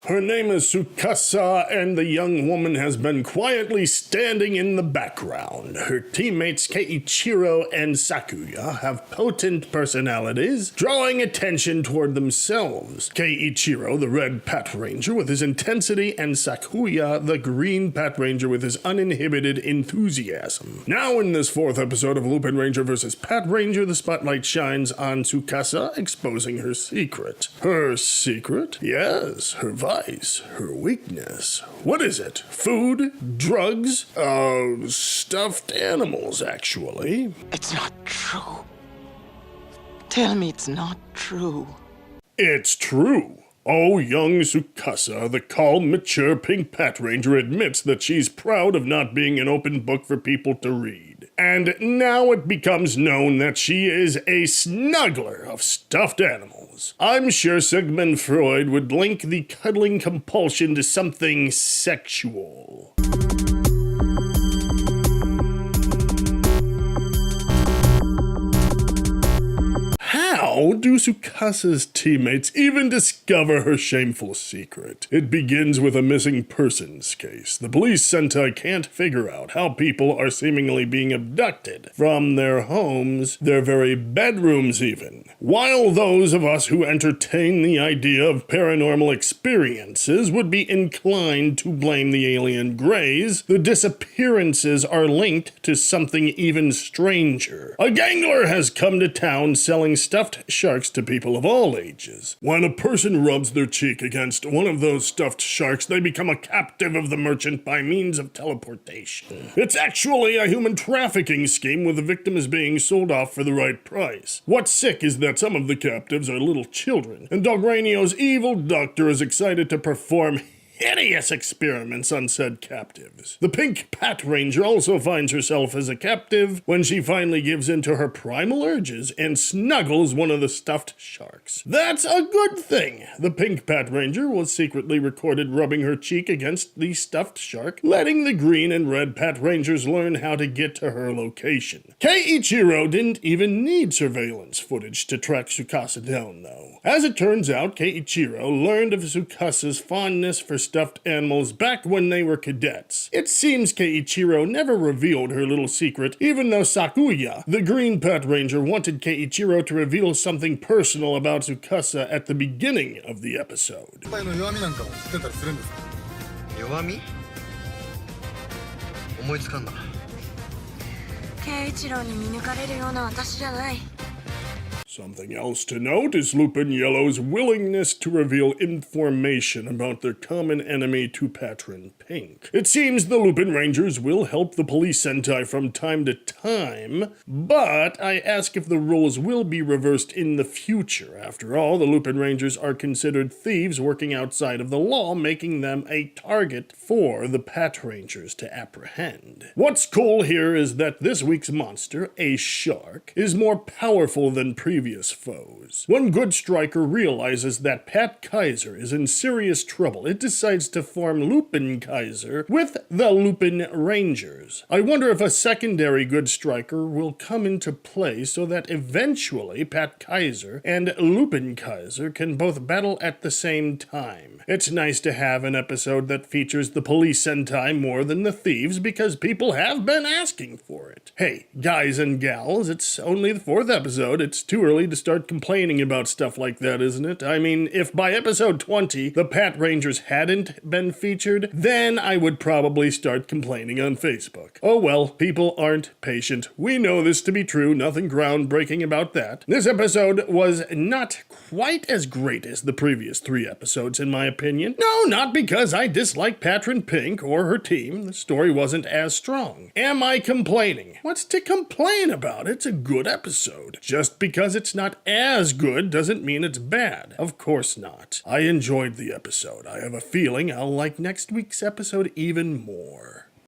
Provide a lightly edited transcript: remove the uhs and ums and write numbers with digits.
Her name is Tsukasa, and the young woman has been quietly standing in the background. Her teammates Keiichiro and Sakuya have potent personalities, drawing attention toward themselves. Keiichiro, the red Patranger with his intensity, and Sakuya, the green Patranger with his uninhibited enthusiasm. Now in this fourth episode of Lupinranger vs. Patranger, the spotlight shines on Tsukasa, exposing her secret. Her secret? Yes, her vice. Her weakness. What is it? Food? Drugs? Stuffed animals, actually. It's not true. Tell me it's not true. It's true. Oh, young Tsukasa, the calm, mature pink Patranger, admits that she's proud of not being an open book for people to read. And now it becomes known that she is a snuggler of stuffed animals. I'm sure Sigmund Freud would link the cuddling compulsion to something sexual. How do Tsukasa's teammates even discover her shameful secret? It begins with a missing persons case. The police Sentai can't figure out how people are seemingly being abducted from their homes, their very bedrooms even. While those of us who entertain the idea of paranormal experiences would be inclined to blame the alien greys, the disappearances are linked to something even stranger. A gangler has come to town selling stuffed sharks to people of all ages. When a person rubs their cheek against one of those stuffed sharks, they become a captive of the merchant by means of teleportation. It's actually a human trafficking scheme where the victim is being sold off for the right price. What's sick is that some of the captives are little children, and Dogranio's evil doctor is excited to perform hideous experiments on said captives. The pink Patranger also finds herself as a captive when she finally gives in to her primal urges and snuggles one of the stuffed sharks. That's a good thing. The pink Patranger was secretly recorded rubbing her cheek against the stuffed shark, letting the green and red Patrangers learn how to get to her location. Keiichiro didn't even need surveillance footage to track Tsukasa down, though. As it turns out, Keiichiro learned of Tsukasa's fondness for stuffed animals back when they were cadets. It seems Keiichiro never revealed her little secret, even though Sakuya, the green Patranger, wanted Keiichiro to reveal something personal about Tsukasa at the beginning of the episode. 弱み思いつかんな。圭一郎に見抜かれるような私じゃない。 Something else to note is Lupin Yellow's willingness to reveal information about their common enemy to Patron Pink. It seems the Lupinrangers will help the police Sentai from time to time, but I ask if the roles will be reversed in the future. After all, the Lupinrangers are considered thieves working outside of the law, making them a target for the Patrangers to apprehend. What's cool here is that this week's monster, a shark, is more powerful than previous foes. When Good Striker realizes that Pat Kaiser is in serious trouble, it decides to form Lupin Kaiser with the Lupin Rangers. I wonder if a secondary Good Striker will come into play so that eventually Pat Kaiser and Lupin Kaiser can both battle at the same time. It's nice to have an episode that features the police Sentai more than the thieves because people have been asking for it. Hey, guys and gals, it's only the fourth episode. It's too early to start complaining about stuff like that, isn't it? I mean, if by episode 20 the Patrangers hadn't been featured, then I would probably start complaining on Facebook. Oh well, people aren't patient. We know this to be true, nothing groundbreaking about that. This episode was not quite as great as the previous 3 episodes, in my opinion. No, not because I dislike Patron Pink or her team. The story wasn't as strong. Am I complaining? What's to complain about? It's a good episode. Just because it's not as good doesn't mean it's bad. Of course not. I enjoyed the episode. I have a feeling I'll like next week's episode even more.